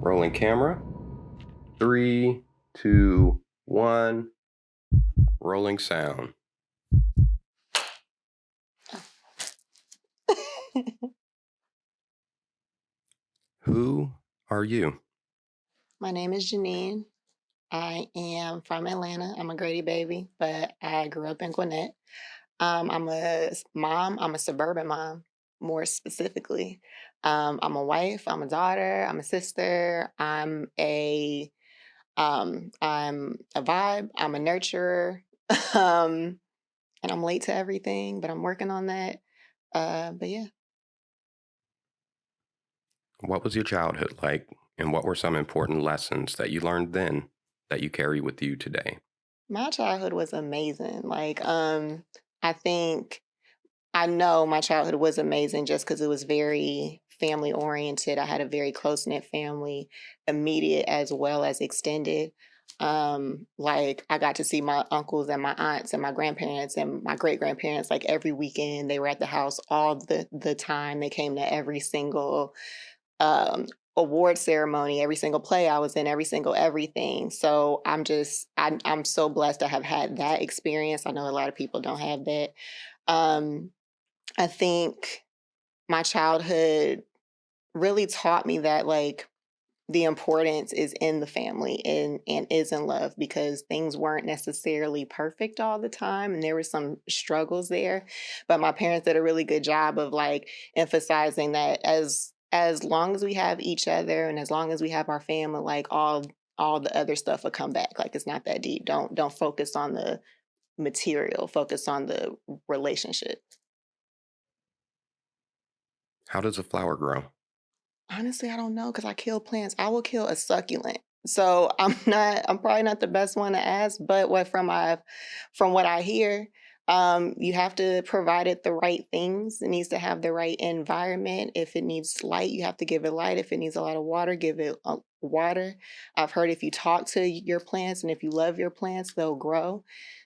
Rolling camera. 3, 2, 1. Rolling sound. Who are you? My name is Janine. I am from Atlanta. I'm a Grady baby, but I grew up in Gwinnett. I'm a mom. I'm a suburban mom, more specifically. I'm a wife. I'm a daughter. I'm a sister. I'm a vibe. I'm a nurturer. um, and I'm late to everything, but I'm working on that. But yeah. What was your childhood like, and what were some important lessons that you learned then that you carry with you today? My childhood was amazing. I think I know my childhood was amazing just because it was very family oriented. I had a very close knit family, immediate as well as extended. Like I got to see my uncles and my aunts and my grandparents and my great grandparents like every weekend. They were at the house all the time. They came to every single um, award ceremony, every single play I was in, every single everything. So I'm so blessed to have had that experience. I know a lot of people don't have that. Um, I think my childhood really taught me that like the importance is in the family and is in love because things weren't necessarily perfect all the time and there were some struggles there, but my parents did a really good job of like emphasizing that as long as we have each other and as long as we have our family, like all the other stuff will come back. Like it's not that deep. Don't focus on the material, focus on the relationship. How does a flower grow? Honestly, I don't know because I kill plants. I will kill a succulent. So I'm probably not the best one to ask, but from what I hear, you have to provide it the right things. It needs to have the right environment. If it needs light, you have to give it light. If it needs a lot of water, give it water. I've heard if you talk to your plants and if you love your plants, they'll grow.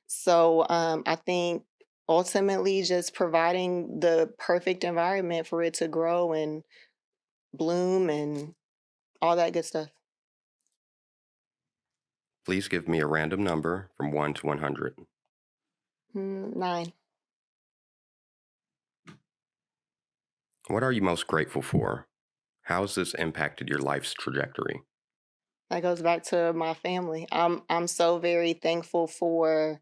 So I think ultimately just providing the perfect environment for it to grow and bloom and all that good stuff. Please give me a random number from 1 to 100. 9. What are you most grateful for? How has this impacted your life's trajectory? That goes back to my family. I'm so very thankful for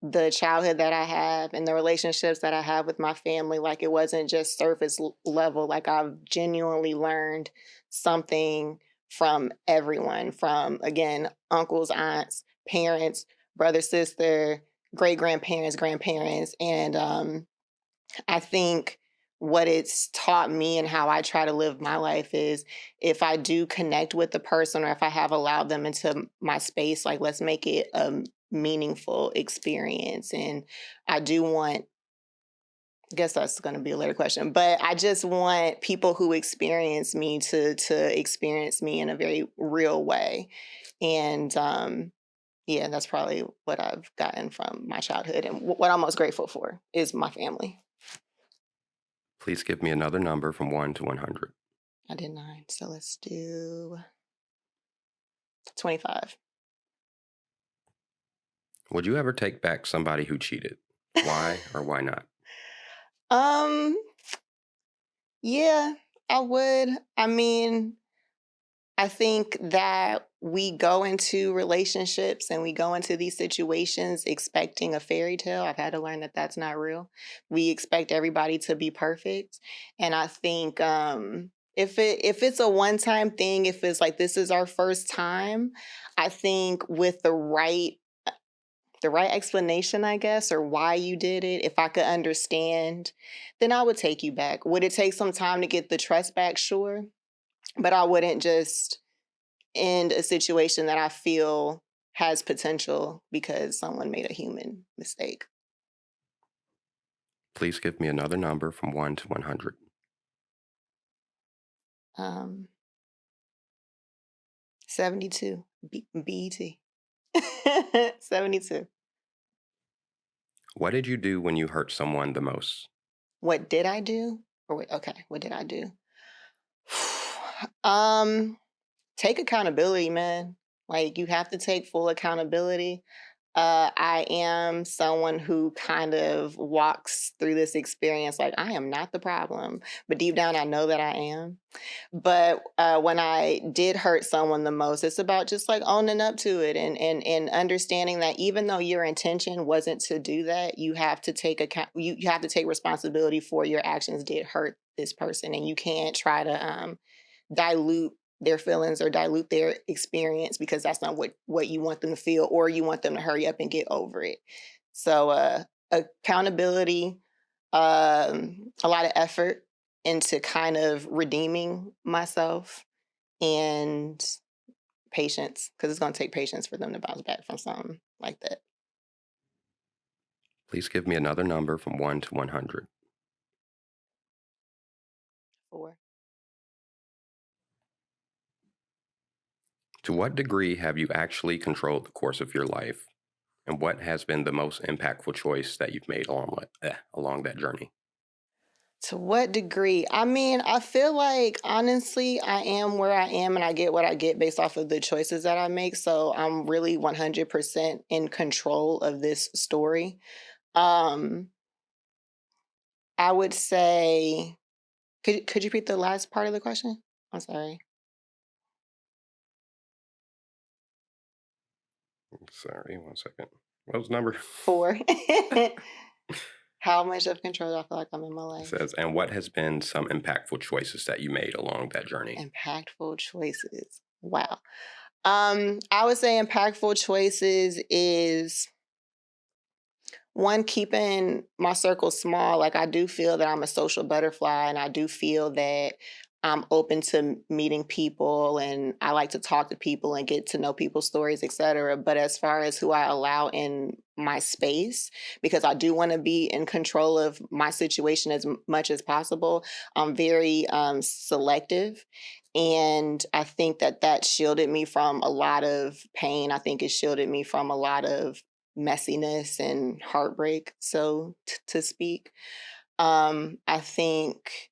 the childhood that I have and the relationships that I have with my family. Like it wasn't just surface level. Like I've genuinely learned something from everyone, from again, uncles, aunts, parents, brother, sister, great grandparents, grandparents. And I think what it's taught me and how I try to live my life is if I do connect with the person or if I have allowed them into my space, like let's make it a meaningful experience. And I do want, I guess that's going to be a later question, but I just want people who experience me to experience me in a very real way. And yeah, that's probably what I've gotten from my childhood and what I'm most grateful for is my family. Please give me another number from 1 to 100. I did 9. So let's do 25. Would you ever take back somebody who cheated? Why or why not? um, yeah, I would. I mean, I think that we go into relationships and we go into these situations expecting a fairy tale. I've had to learn that that's not real. We expect everybody to be perfect, and I think if it's a one time thing, if it's like this is our first time, I think with the right explanation, I guess, or why you did it, if I could understand, then I would take you back. Would it take some time to get the trust back? Sure. But I wouldn't just end a situation that I feel has potential because someone made a human mistake. Please give me another number from 1 to 100. Um, 72. BET. 72. What did you do when you hurt someone the most? What did I do? Or wait, okay, what did I do? um take accountability, man. Like, you have to take full accountability. I am someone who kind of walks through this experience like I am not the problem, but deep down I know that I am. But when I did hurt someone the most, it's about just like owning up to it and understanding that even though your intention wasn't to do that, you have to take account. You have to take responsibility for your actions did hurt this person, and you can't try to dilute their feelings or dilute their experience because that's not what you want them to feel, or you want them to hurry up and get over it. So accountability, a lot of effort into kind of redeeming myself, and patience, because it's going to take patience for them to bounce back from something like that. Please give me another number from 1 to 100. Four. To what degree have you actually controlled the course of your life? And what has been the most impactful choice that you've made along that journey? To what degree? I mean, I feel like honestly, I am where I am and I get what I get based off of the choices that I make. So I'm really 100% in control of this story. Um, I would say, could you repeat the last part of the question? I'm sorry. Sorry, one second. What was the number? Four. How much of control do I feel like I'm in my It life? says, and what has been some impactful choices that you made along that journey? Impactful choices. Wow. I would say impactful choices is one, keeping my circle small. Like, I do feel that I'm a social butterfly, and I do feel that I'm open to meeting people, and I like to talk to people and get to know people's stories, etc. But as far as who I allow in my space, because I do want to be in control of my situation as much as possible, I'm very selective. And I think that that shielded me from a lot of pain. I think it shielded me from a lot of messiness and heartbreak, so to speak. I think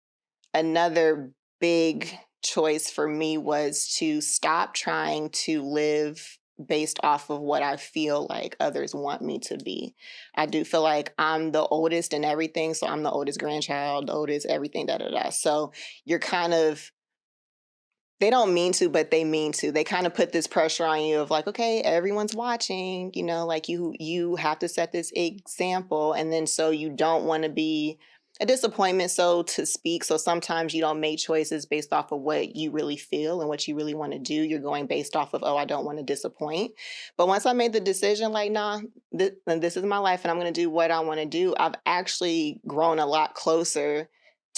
another big choice for me was to stop trying to live based off of what I feel like others want me to be. I do feel like I'm the oldest in everything, so I'm the oldest grandchild, the oldest everything, da da da. So you're kind of, they don't mean to, but they mean to. They kind of put this pressure on you of like, okay, everyone's watching, like you have to set this example, and then so you don't want to be a disappointment, so to speak. So sometimes you don't make choices based off of what you really feel and what you really want to do. You're going based off of, oh, I don't want to disappoint. But once I made the decision, like, nah, this is my life, and I'm going to do what I want to do, I've actually grown a lot closer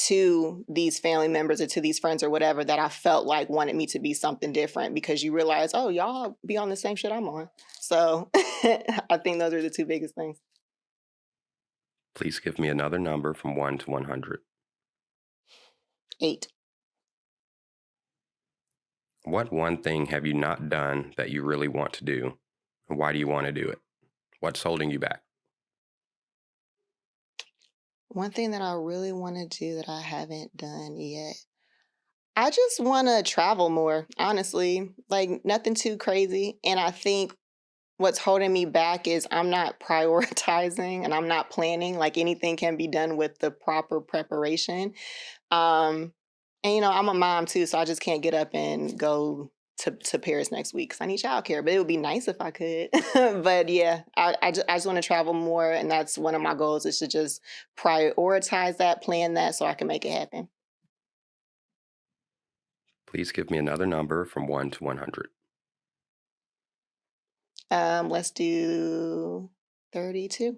to these family members or to these friends or whatever that I felt like wanted me to be something different, because you realize, oh, y'all be on the same shit I'm on. So I think those are the two biggest things. Please give me another number from 1 to 100. Eight. What one thing have you not done that you really want to do? And why do you want to do it? What's holding you back? One thing that I really want to do that I haven't done yet. I just want to travel more, honestly. Like, nothing too crazy. And I think what's holding me back is I'm not prioritizing and I'm not planning. Like, anything can be done with the proper preparation. Um, and I'm a mom too, so I just can't get up and go to Paris next week because I need childcare. But it would be nice if I could. But yeah, I just want to travel more, and that's one of my goals, is to just prioritize that, plan that, so I can make it happen. Please give me another number from 1 to 100. Let's do 32.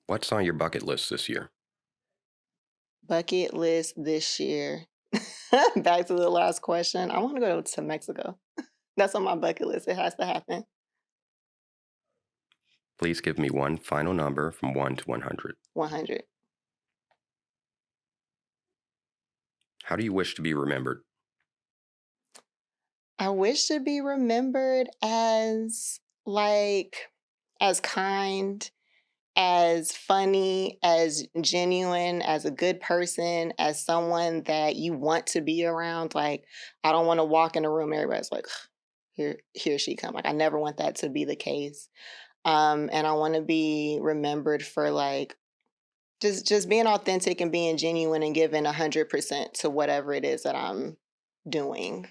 What's on your bucket list this year? Bucket list this year. Back to the last question. I want to go to Mexico. That's on my bucket list. It has to happen. Please give me one final number from 1 to 100. 100. How do you wish to be remembered? I wish to be remembered as, like, as kind as funny, as genuine, as a good person, as someone that you want to be around. Like, I don't want to walk in a room, everybody's like, here she come. Like, I never want that to be the case. And I want to be remembered for like just being authentic and being genuine and giving 100% to whatever it is that I'm doing.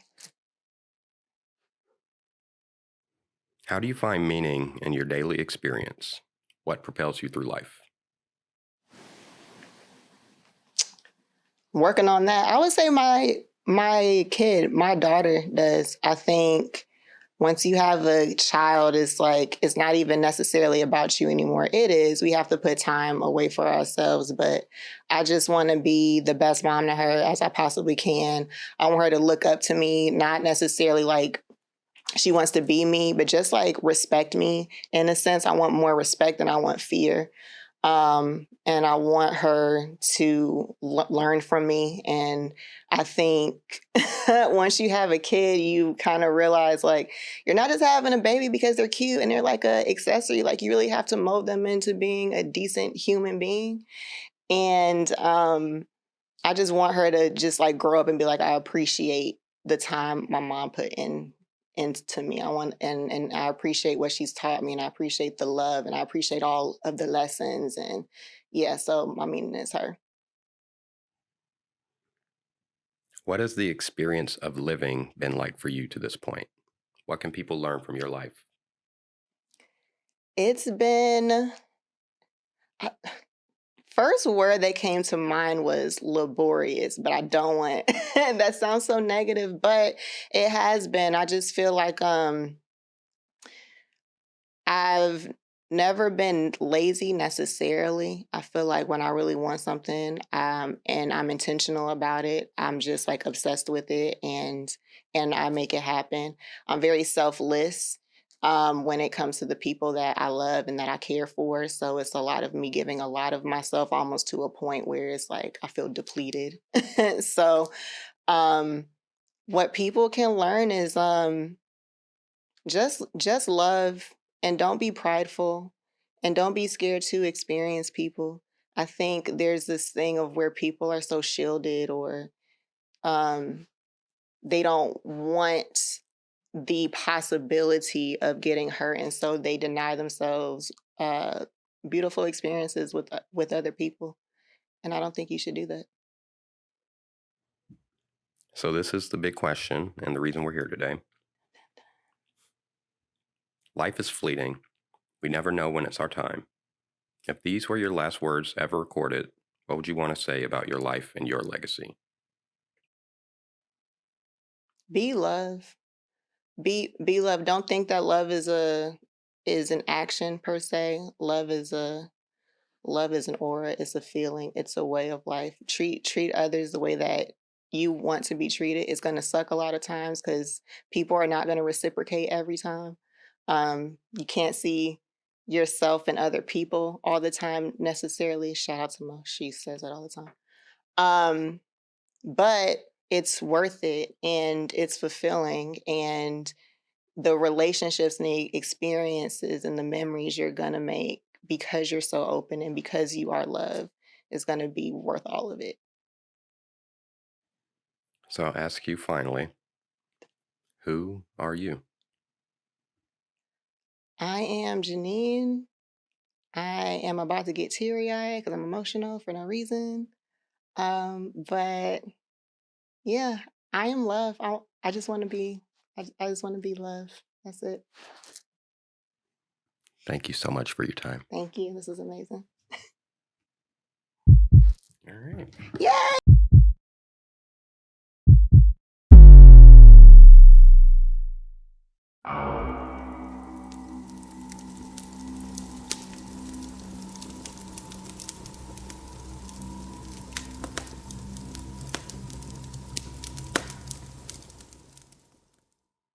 How do you find meaning in your daily experience? What propels you through life? Working on that, I would say my daughter does. I think once you have a child, it's like it's not even necessarily about you anymore. It is. We have to put time away for ourselves, but I just want to be the best mom to her as I possibly can. I want her to look up to me, not necessarily like she wants to be me, but just like respect me in a sense. I want more respect than I want fear. And I want her to learn from me. And I think once you have a kid, you kind of realize like you're not just having a baby because they're cute and they're like a accessory. Like you really have to mold them into being a decent human being. And I just want her to just like grow up and be like, I appreciate the time my mom put into me. I want and I appreciate what she's taught me and I appreciate the love and I appreciate all of the lessons and yeah, so my meaning is her. What has the experience of living been like for you to this point? What can people learn from your life? It's been uh, first word that came to mind was laborious, but I don't want that sounds so negative, but it has been. I just feel like I've never been lazy necessarily. I feel like when I really want something, and I'm intentional about it, I'm just like obsessed with it and I make it happen. I'm very selfless when it comes to the people that I love and that I care for. So it's a lot of me giving a lot of myself almost to a point where it's like I feel depleted. So um what people can learn is just love and don't be prideful and don't be scared to experience people. I think there's this thing of where people are so shielded or um they don't want the possibility of getting hurt and so they deny themselves beautiful experiences with other people and I don't think you should do that. So, this is the big question and the reason we're here today. Life is fleeting. We never know when it's our time. If these were your last words ever recorded, what would you want to say about your life and your legacy? Be love. Be love. Don't think that love is an action per se. Love is an aura, it's a feeling, it's a way of life. Treat others the way that you want to be treated. It's going to suck a lot of times cuz people are not going to reciprocate every time. You can't see yourself and other people all the time necessarily. Shout out to Mo. She says that all the time. Um but it's worth it and it's fulfilling and the relationships and the experiences and the memories you're gonna make because you're so open and because you are loved is gonna be worth all of it. So, I'll ask you finally, who are you? I am Janine. I am about to get teary eyed because I'm emotional for no reason. But yeah, I am love. I just want to be. I just want to be love. That's it. Thank you so much for your time. Thank you. This is amazing. All right. Yay!